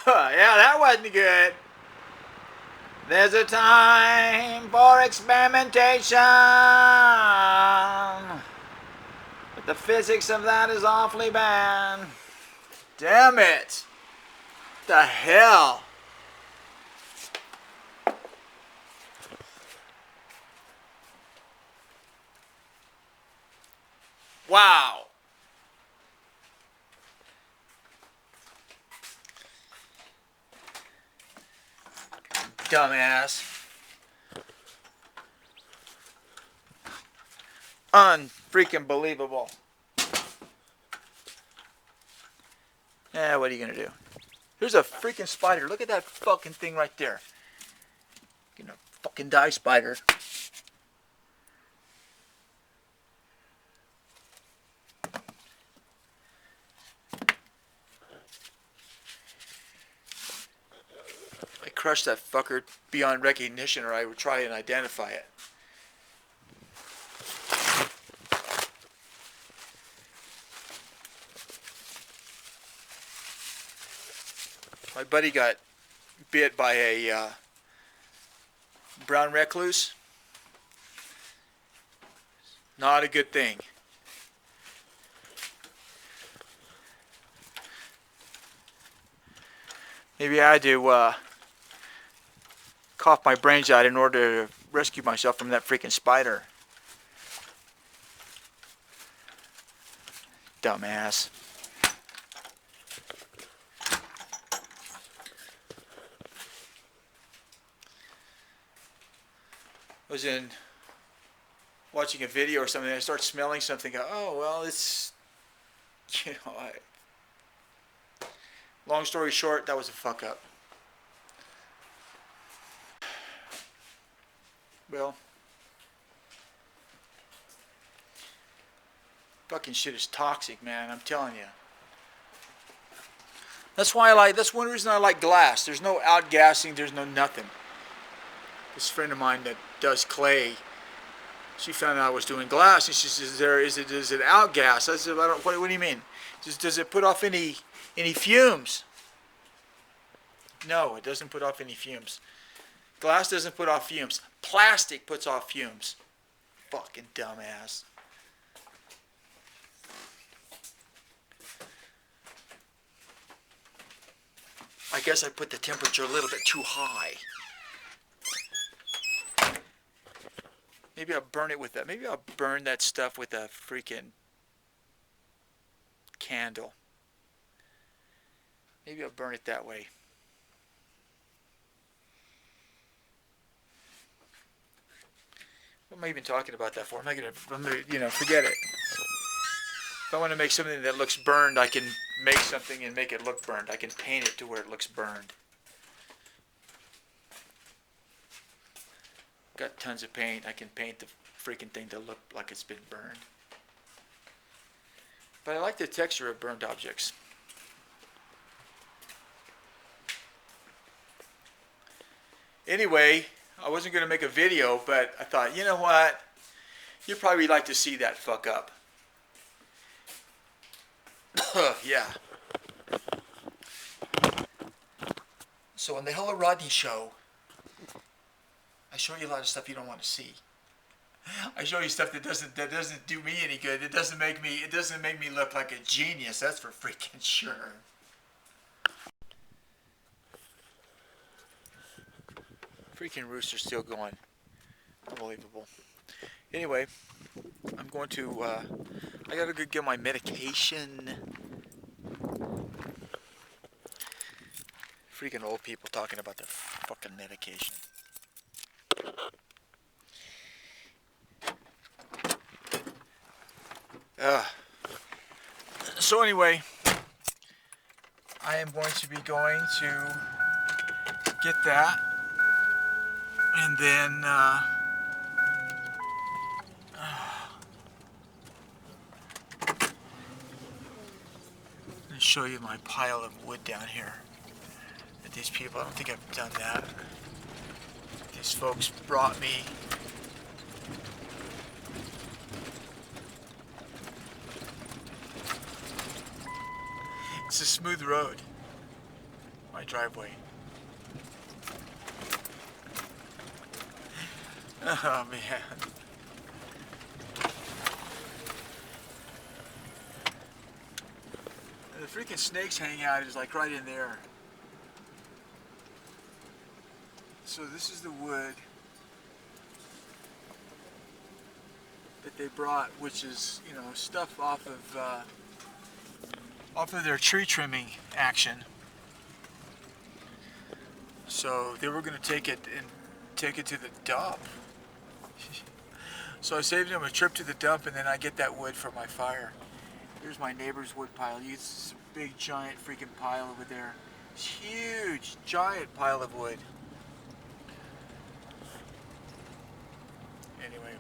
Yeah, that wasn't good. There's a time for experimentation. But the physics of that is awfully bad. Damn it. The hell? Wow. Dumbass. Unfreaking believable. Yeah, what are you gonna do? Here's a freaking spider. Look at that fucking thing right there. Gonna fucking die, spider. I crushed that fucker beyond recognition, or I would try and identify it. My buddy got bit by a brown recluse. Not a good thing. Maybe I had to cough my brains out in order to rescue myself from that freaking spider. Dumbass. I was watching a video or something, and I start smelling something. Oh well, it's long story short, that was a fuck up. Well, fucking shit is toxic, man. I'm telling you. That's one reason I like glass. There's no outgassing. There's no nothing. This friend of mine that does clay, she found out I was doing glass, and she says, "Is it outgas?" I said, What do you mean? Does it put off any fumes?" No, it doesn't put off any fumes. Glass doesn't put off fumes. Plastic puts off fumes. Fucking dumbass. I guess I put the temperature a little bit too high. Maybe I'll burn it with that. Maybe I'll burn that stuff with a freaking candle. Maybe I'll burn it that way. What am I even talking about that for? I'm gonna, forget it. If I want to make something that looks burned, I can make something and make it look burned. I can paint it to where it looks burned. Got tons of paint. I can paint the freaking thing to look like it's been burned. But I like the texture of burned objects. Anyway, I wasn't going to make a video, but I thought, you know what? You'd probably like to see that fuck up. Yeah. So on the Hello Rodney show, I show you a lot of stuff you don't want to see. I show you stuff that doesn't do me any good. It doesn't make me look like a genius. That's for freaking sure. Freaking rooster's still going. Unbelievable. Anyway, I'm going to. I gotta go get my medication. Freaking old people talking about their fucking medication. So anyway, I am going to be going to get that, and then I'll show you my pile of wood down here. That these people, I don't think I've done that. These folks brought me. It's a smooth road. my driveway. Oh man. And the freaking snakes hang out is like right in there. So this is the wood that they brought, which is, you know, stuff off of their tree trimming action. So they were going to take it to the dump. So I saved them a trip to the dump, and then I get that wood for my fire. Here's my neighbor's wood pile. It's a big, giant freaking pile over there. It's huge, giant pile of wood. Anyway,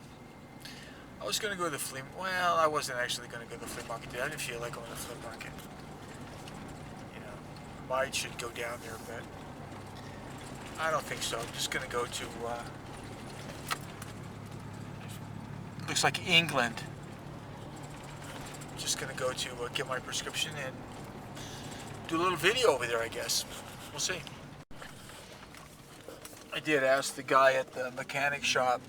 I was going to go to the flea market. Well, I wasn't actually going to go to the flea market today. I didn't feel like going to the flea market. You know, might should go down there, but I don't think so. I'm just going to go to, looks like England. Just going to go to get my prescription and do a little video over there, I guess. We'll see. I did ask the guy at the mechanic shop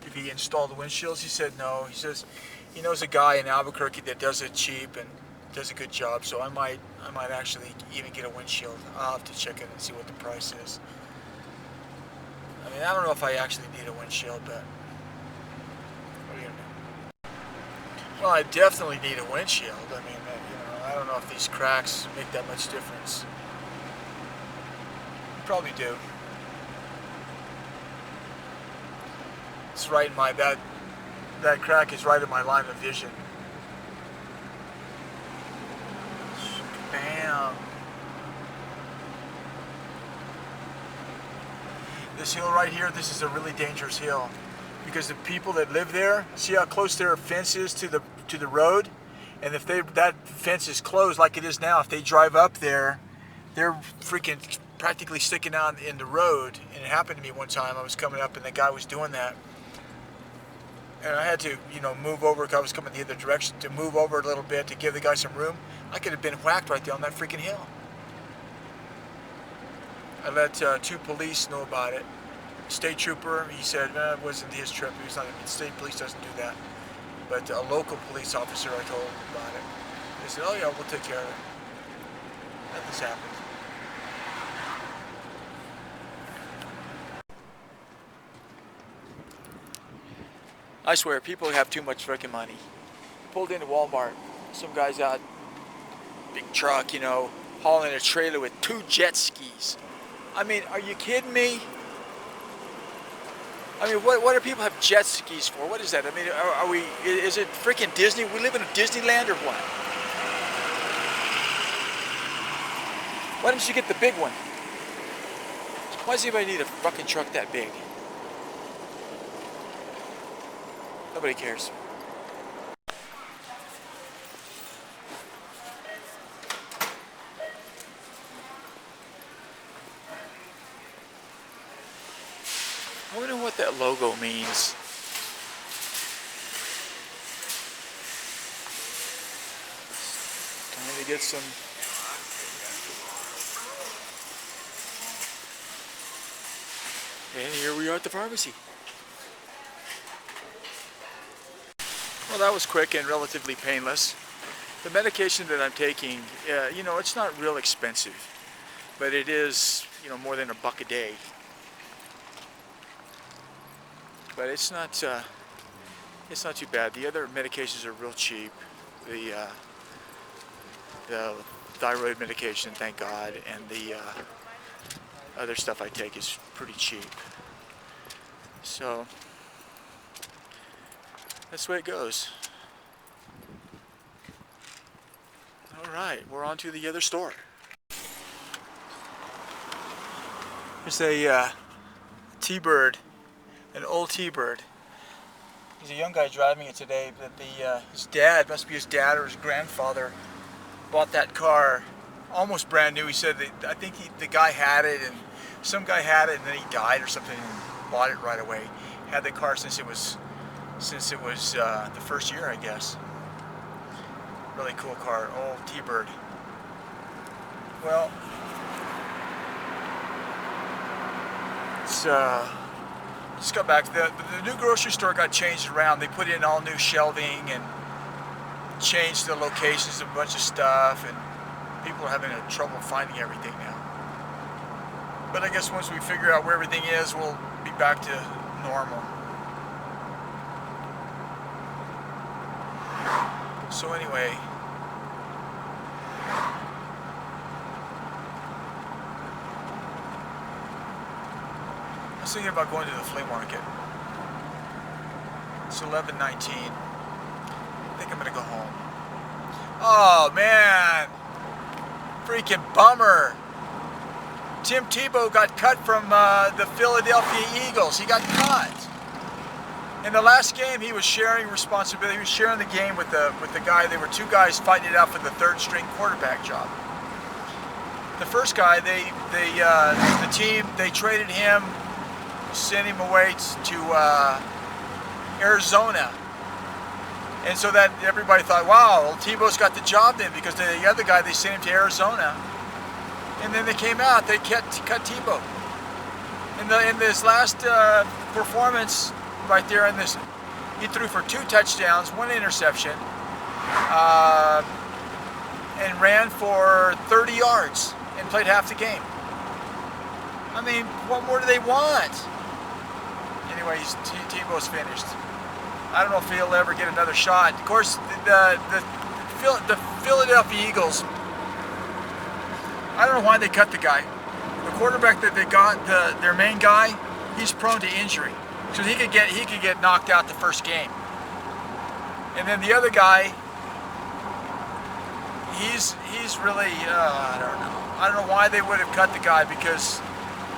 if he installed the windshields. He said no. He says he knows a guy in Albuquerque that does it cheap and does a good job, so I might actually even get a windshield. I'll have to check it and see what the price is. I mean, I don't know if I actually need a windshield, but what are you gonna do? Well, I definitely need a windshield. I mean, you know, I don't know if these cracks make that much difference. Probably do. It's right in my that crack is right in my line of vision. Bam. This hill right here, this is a really dangerous hill because the people that live there, see how close their fence is to the road, and if that fence is closed like it is now, if they drive up there, they're freaking practically sticking out in the road. And it happened to me one time. I was coming up and the guy was doing that, and I had to, you know, move over because I was coming the other direction, to move over a little bit to give the guy some room. I could have been whacked right there on that freaking hill. I let 2 police know about it. State trooper, he said it wasn't his trip. He was not. State police doesn't do that. But a local police officer, I told him about it. They said, "Oh yeah, we'll take care of it." Nothing's happened. I swear, people have too much freaking money. Pulled into Walmart. Some guy's out, big truck, you know, hauling a trailer with 2 jet skis. I mean, are you kidding me? I mean, what do people have jet skis for? What is that? I mean, are we, is it freaking Disney? We live in a Disneyland or what? Why don't you get the big one? Why does anybody need a fucking truck that big? Nobody cares. I wonder what that logo means. Time to get some. And here we are at the pharmacy. Well, that was quick and relatively painless. The medication that I'm taking, you know, it's not real expensive, but it is, you know, more than $1 a day. But it's not too bad. The other medications are real cheap. The thyroid medication, thank God, and the other stuff I take is pretty cheap. So that's the way it goes. All right, we're on to the other store. There's a T-Bird. An old T-Bird. There's a young guy driving it today, but his dad, must be his dad or his grandfather, bought that car almost brand new. He said that, I think the guy had it, and some guy had it, and then he died or something, and bought it right away. Had the car since it was the first year, I guess. Really cool car, old T-Bird. Well, It's just got back. The new grocery store got changed around. They put in all new shelving and changed the locations of a bunch of stuff, and people are having trouble finding everything now. But I guess once we figure out where everything is, we'll be back to normal. So anyway, I was thinking about going to the flea market. It's 11:19. I think I'm gonna go home. Oh man, freaking bummer. Tim Tebow got cut from the Philadelphia Eagles. He got cut. In the last game, he was sharing responsibility. He was sharing the game with the guy. There were two guys fighting it out for the third string quarterback job. The first guy, the team, they traded him, sent him away to Arizona. And so that everybody thought, wow, well, Tebow's got the job then, because the other guy, they sent him to Arizona. And then they came out, they cut Tebow. In this last performance, right there in this, he threw for 2 touchdowns, 1 interception, and ran for 30 yards and played half the game. I mean, what more do they want? Anyway, Tebow's finished. I don't know if he'll ever get another shot. Of course, the Philadelphia Eagles, I don't know why they cut the guy. The quarterback that they got, their main guy, he's prone to injury. So he could get knocked out the first game. And then the other guy, he's really I don't know. I don't know why they would have cut the guy, because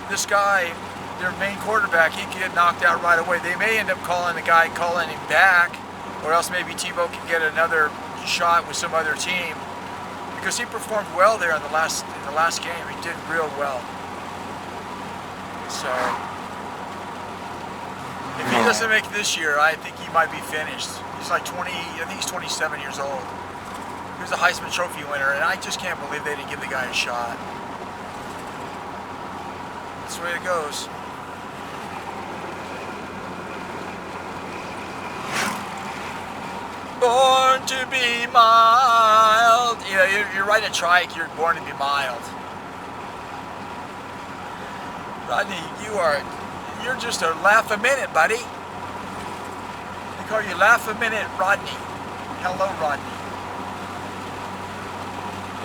this guy, their main quarterback, he could get knocked out right away. They may end up calling him back, or else maybe Tebow could get another shot with some other team, because he performed well there in the last game. He did real well. So if he doesn't make it this year, I think he might be finished. He's like 20, I think he's 27 years old. He was a Heisman Trophy winner, and I just can't believe they didn't give the guy a shot. That's the way it goes. Born to be mild. Yeah, you're riding a trike, you're born to be mild. Rodney, you're just a laugh a minute, buddy. They call you Laugh a Minute Rodney. Hello, Rodney.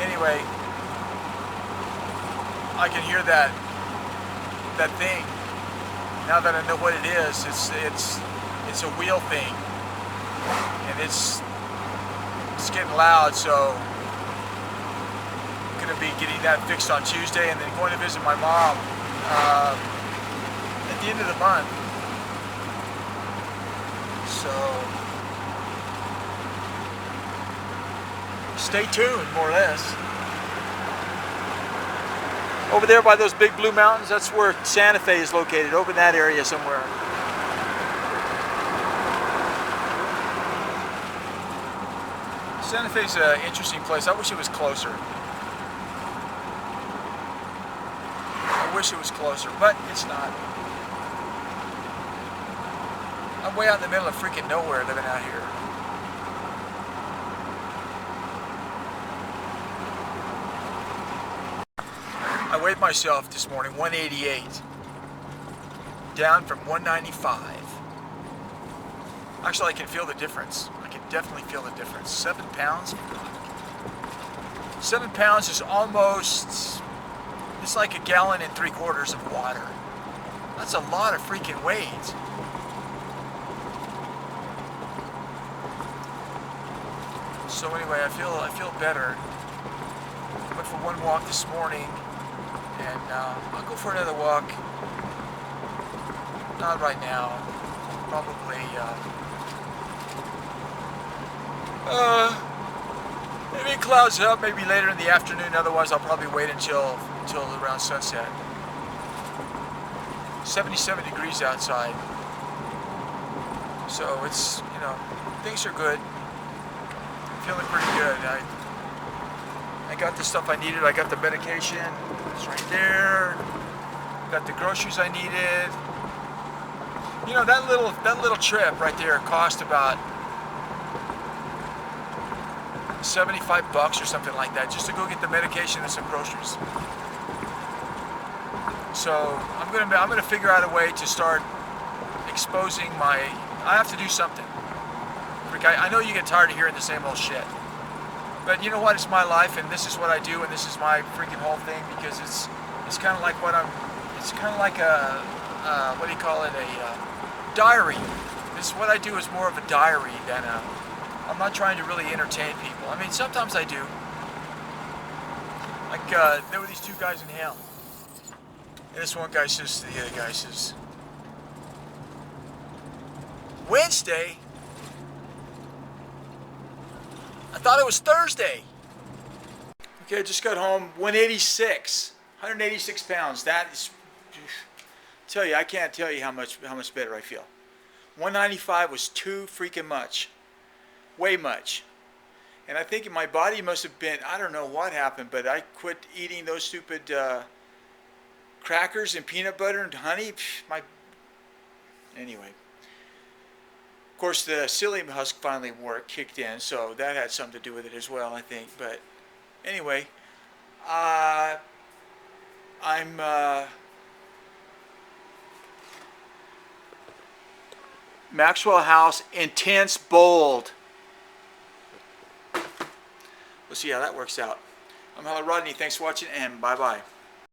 Anyway, I can hear that thing. Now that I know what it is, it's a wheel thing, and it's getting loud. So I'm gonna be getting that fixed on Tuesday, and then going to visit my mom at the end of the month. So stay tuned, more or less. Over there by those big blue mountains, that's where Santa Fe is located, over in that area somewhere. Santa Fe's an interesting place. I wish it was closer. I wish it was closer, but it's not. I'm way out in the middle of freaking nowhere living out here. I weighed myself this morning, 188, down from 195. Actually, I can feel the difference. I can definitely feel the difference. 7 pounds. 7 pounds is almost, it's like 1.75 gallons of water. That's a lot of freaking weight. So anyway, I feel better. Went for one walk this morning, and I'll go for another walk. Not right now. Probably maybe it clouds up, maybe later in the afternoon. Otherwise, I'll probably wait until around sunset. 77 degrees outside. So it's, things are good. Feeling pretty good. I got the stuff I needed. I got the medication. It's right there. got the groceries I needed. You know, that little trip right there cost about $75 or something like that, just to go get the medication and some groceries. So I'm gonna figure out a way to start exposing my. I have to do something. I know you get tired of hearing the same old shit, but you know what? It's my life, and this is what I do, and this is my freaking whole thing, because it's kind of like what I'm. It's kind of like a what do you call it? A diary. This what I do is more of a diary than a. I'm not trying to really entertain people. I mean, sometimes I do. Like there were these two guys in hell, and this one guy says to the other guy says, "Wednesday? I thought it was Thursday." Okay, I just got home. 186 pounds. That is, tell you, I can't tell you how much better I feel. 195 was too freaking much, way much, and I think my body must have been. I don't know what happened, but I quit eating those stupid crackers and peanut butter and honey. Anyway. Of course, the psyllium husk finally kicked in, so that had something to do with it as well, I think. But anyway, I'm Maxwell House Intense Bold. We'll see how that works out. I'm Rodney. Thanks for watching, and bye-bye.